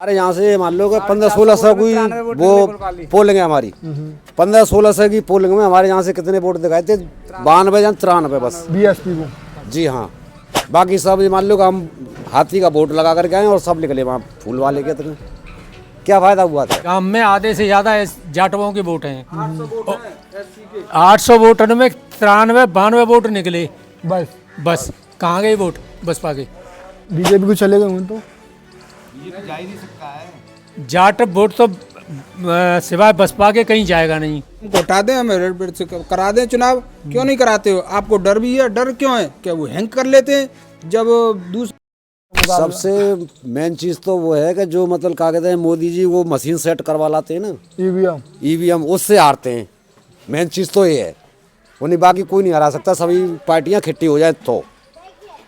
अरे यहाँ से मान लो कि 1500-1600 की वो पोलिंग है हमारी। 1500-1600 की पोलिंग में हमारे यहाँ से कितने वोट दिखाए थे? 92 या 93 बस बीएसपी को। जी हाँ, बाकी सब मान लो कि हम हाथी का वोट लगा करके आए और सब निकले वहाँ फूल वाले के तरह। क्या फायदा हुआ था? गांव में आधे से ज्यादा जाटवों के वोट हैं। 800 वोटर में 93-92 वोट निकले। बस कहाँ गए वोट बसपा के? बीजेपी को चले गए तो जा ही नहीं सकता है। जाट वोट तो सिवाय बसपा के कहीं जाएगा नहीं। हटा दें, हमें से करा दें चुनाव। क्यों नहीं कराते हो? आपको डर भी है? डर क्यों है? क्या वो हैंग कर लेते हैं जब दूसरे? सबसे मेन चीज तो वो है कि जो मतलब क्या कहते हैं मोदी जी वो मशीन सेट करवा लाते हैं ना, ईवीएम उससे हारते हैं। मेन चीज तो ये है, उन्हें बाकी कोई नहीं हरा सकता। सभी पार्टियां इकट्ठी हो जाए तो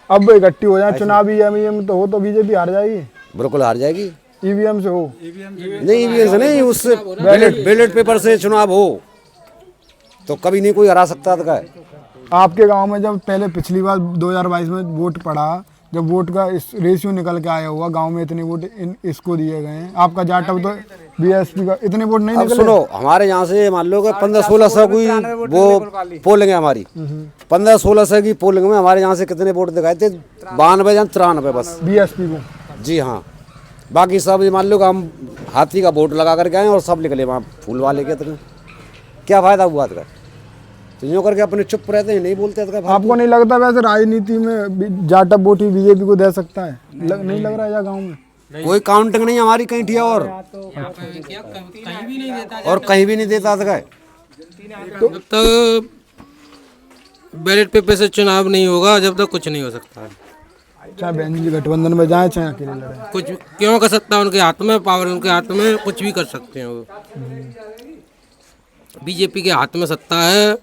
अब इकट्ठी हो जाए चुनाव ईवीएम तो हो तो बीजेपी हार जाएगी। बिल्कुल हार जाएगी। ईवीएम से हो नहीं, ईवीएम से नहीं, उससे बैलेट पेपर से चुनाव हो तो कभी नहीं कोई हरा सकता था। आपके गांव में जब पहले पिछली बार 2022 में वोट पड़ा, जब वोट का इस रेशियो निकल के आया हुआ, गांव में इतने वोट इसको दिए गए हैं, आपका जाटव तो बीएसपी का इतने वोट नहीं निकले। सुनो, हमारे यहाँ से मान लो कि 1500-1600 की वो पोलिंग है हमारी। 1500-1600 की पोलिंग में हमारे यहाँ से कितने वोट दिखाए थे? 92 या 93 बस बीएसपी को। जी हाँ, बाकी सब मान लो कि हम हाथी का वोट लगा करके आए और सब निकले वहाँ फूल वाले के तरह। क्या फायदा हुआ था? तो यूँ करके अपने चुप रहते हैं, नहीं बोलते थे। आपको नहीं लगता वैसे राजनीति में जाटव वोट ही बीजेपी को दे सकता है? नहीं लग रहा है या गाँव में कोई काउंटिंग नहीं हमारी कहीं थी और कहीं भी नहीं देता था। जब तक बैलेट पेपर से चुनाव नहीं होगा जब तक कुछ नहीं हो सकता है। चाहे बहन जी गठबंधन में जाए चाहे अकेले लड़े, कुछ क्यों कर सकता है? उनके हाथ में पावर, उनके हाथ में कुछ भी कर सकते हैं वो। बीजेपी के हाथ में सत्ता है,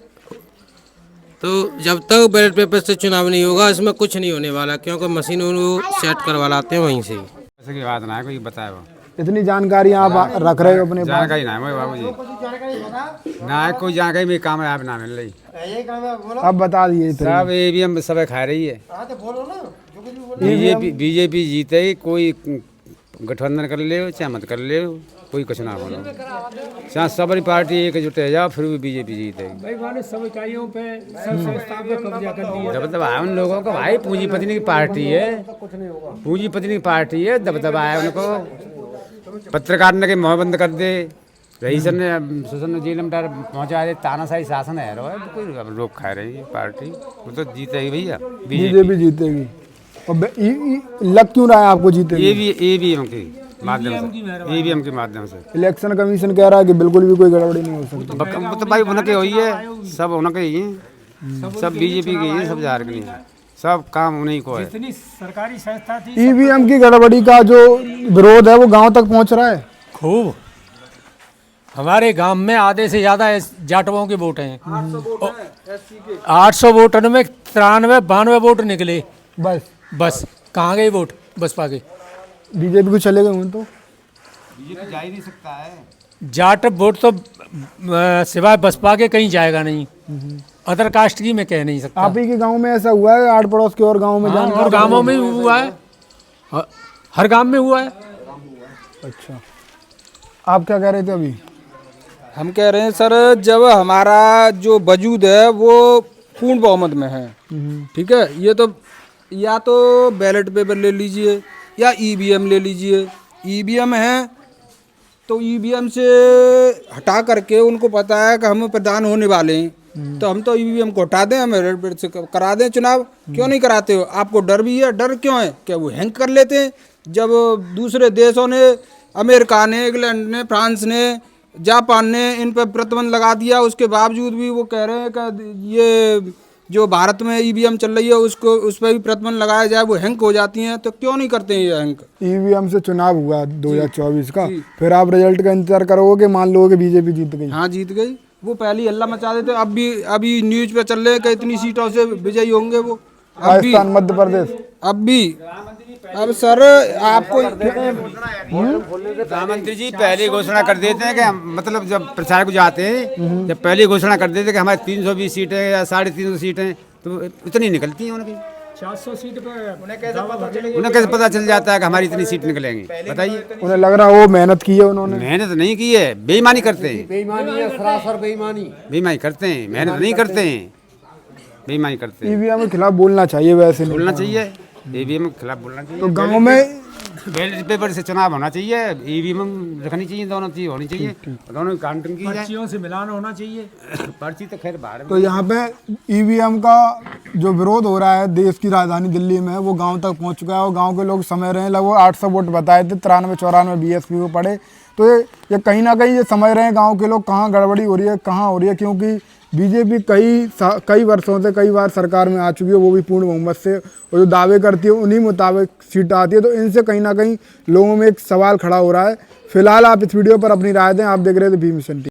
तो जब तक बैलेट पेपर से चुनाव नहीं होगा इसमें कुछ नहीं होने वाला, क्योंकि मशीन वो सेट करवा लाते हैं वहीं से। ऐसे की बात ना है, कोई बताए वो इतनी जानकारी आप रख रहे हो अपने पास? जानकारी ना है बाबू जी, ना है कोई जानकारी में काम है आप ना मिल रही। अब बता दिए सब ईवीएम सब खा रही है। बीजेपी जीते ही, कोई गठबंधन कर ले चाहे मत कर ले, कोई कुछ ना बोलो। चाहे सबरी पार्टी एकजुट है जाओ फिर भी बीजेपी जीतेगी। सब इकाइयों पे कब्जा कर दिया। दबदबा है उन लोगों को भाई, पूंजीपति की पार्टी है, पूंजीपति की पार्टी है, दबदबा है उनको। पत्रकार ने के मुँह बंद कर दे, रईसन ने सुसन ने जेल में पहुंचा दे, तानाशाही शासन है कोई लोग खा रही है पार्टी, वो तो जीतेगी भैया, बीजेपी जीतेगी। और लग क्यों रहा है आपको जीतेगी? ईवीएम के माध्यम से। इलेक्शन कमीशन कह रहा है कि बिल्कुल भी कोई गड़बड़ी नहीं हो सकती। तो भाई उनके हुई है, सब उनके ही है, सब बीजेपी के ही, सब झारखंड नहीं है, सब काम उन्हीं को है। जितनी सरकारी संस्था थी, ईवीएम की गड़बड़ी का जो विरोध है वो गांव तक पहुंच रहा है खूब। हमारे गांव में आधे से ज्यादा जाटवों के वोट हैं। 800 वोटर में 93-92 वोट निकले। बस कहाँ गए वोट बसपा के? बीजेपी को चले गए तो बीजेपी जा ही नहीं सकता है। जाट वोट तो सिवाय बसपा के कहीं जाएगा नहीं। अदर कास्ट की मैं कह नहीं सकता। आप ही के गांव में ऐसा हुआ है? आठ पड़ोस के और गांव में? हाँ, और गांवों में हुआ है, हर गांव में हुआ है। अच्छा, आप क्या कह रहे थे अभी? हम कह रहे हैं सर, जब हमारा जो वजूद है वो पूर्ण बहुमत में है, ठीक है, ये तो या तो बैलेट पेपर ले लीजिए या ईवीएम ले लीजिए। ईवीएम है तो ईवीएम से हटा करके उनको पता है कि हम प्रधान होने वाले हैं, तो हम तो ईवीएम को हटा दें, हमें से करा दें चुनाव। क्यों नहीं कराते हो? आपको डर भी है? डर क्यों है? क्या वो हैंग कर लेते हैं जब दूसरे देशों ने, अमेरिका ने, इंग्लैंड ने, फ्रांस ने, जापान ने इन पर प्रतिबंध लगा दिया, उसके बावजूद भी वो कह रहे हैं कि ये जो भारत में ईवीएम चल रही है उसको, उस पर भी प्रतिबंध लगाया जाए, वो हैंग हो जाती हैं। तो क्यों नहीं करते हैं ये हैंग? ईवीएम से चुनाव हुआ 2024 का, फिर आप रिजल्ट का इंतजार करोगे? मान लो कि बीजेपी जीत गई। हाँ जीत गई, वो पहले हल्ला मचा देते। अभी न्यूज पे चल रहे हैं कि इतनी सीटों से विजयी होंगे वो। राजस्थान, मध्य प्रदेश, अब सर आपको प्रधानमंत्री जी पहले घोषणा कर देते हैं कि मतलब जब प्रचार को जाते हैं, जब पहले घोषणा कर देते हैं कि हमारे 320 सीटें या 350 सीटें, तो इतनी निकलती हैं उनकी। 400 सीट पे उन्हें कैसे पता चल जाता है कि हमारी इतनी सीट निकलेंगी? बताइए। उन्हें लग रहा है वो मेहनत की है उन्होंने। मेहनत नहीं की है, बेईमानी करते हैं। बेईमानी है, सरासर बेईमानी। बेईमानी करते हैं, मेहनत नहीं करते हैं, बेईमानी करते हैं। ईवीएम के खिलाफ बोलना चाहिए, वैसे नहीं बोलना चाहिए, ईवीएम के खिलाफ बोलना चाहिए। तो गांव में बैलेट पेपर से चुनाव होना चाहिए, ईवीएम रखनी चाहिए, दोनों चीज होनी चाहिए, दोनों की काउंटिंग की जाए, पर्चियों से मिलान होना चाहिए। पर्ची तो खैर बाहर तो यहाँ पे ईवीएम का जो विरोध हो रहा है देश की राजधानी दिल्ली में, वो गांव तक पहुंच चुका है और गांव के लोग समझ रहे हैं। लगभग 800 वोट बताए थे, 93-94 बीएसपी को पड़े। तो ये कहीं ना कहीं ये समझ रहे हैं गांव के लोग कहाँ गड़बड़ी हो रही है, कहाँ हो रही है, क्योंकि बीजेपी कई वर्षों से कई बार सरकार में आ चुकी है, वो भी पूर्ण बहुमत से, और जो दावे करती है उन्हीं मुताबिक सीट आती है। तो इनसे कहीं ना कहीं लोगों में एक सवाल खड़ा हो रहा है। फिलहाल आप इस वीडियो पर अपनी राय दें। आप देख रहे थे बी मिशन टीवी।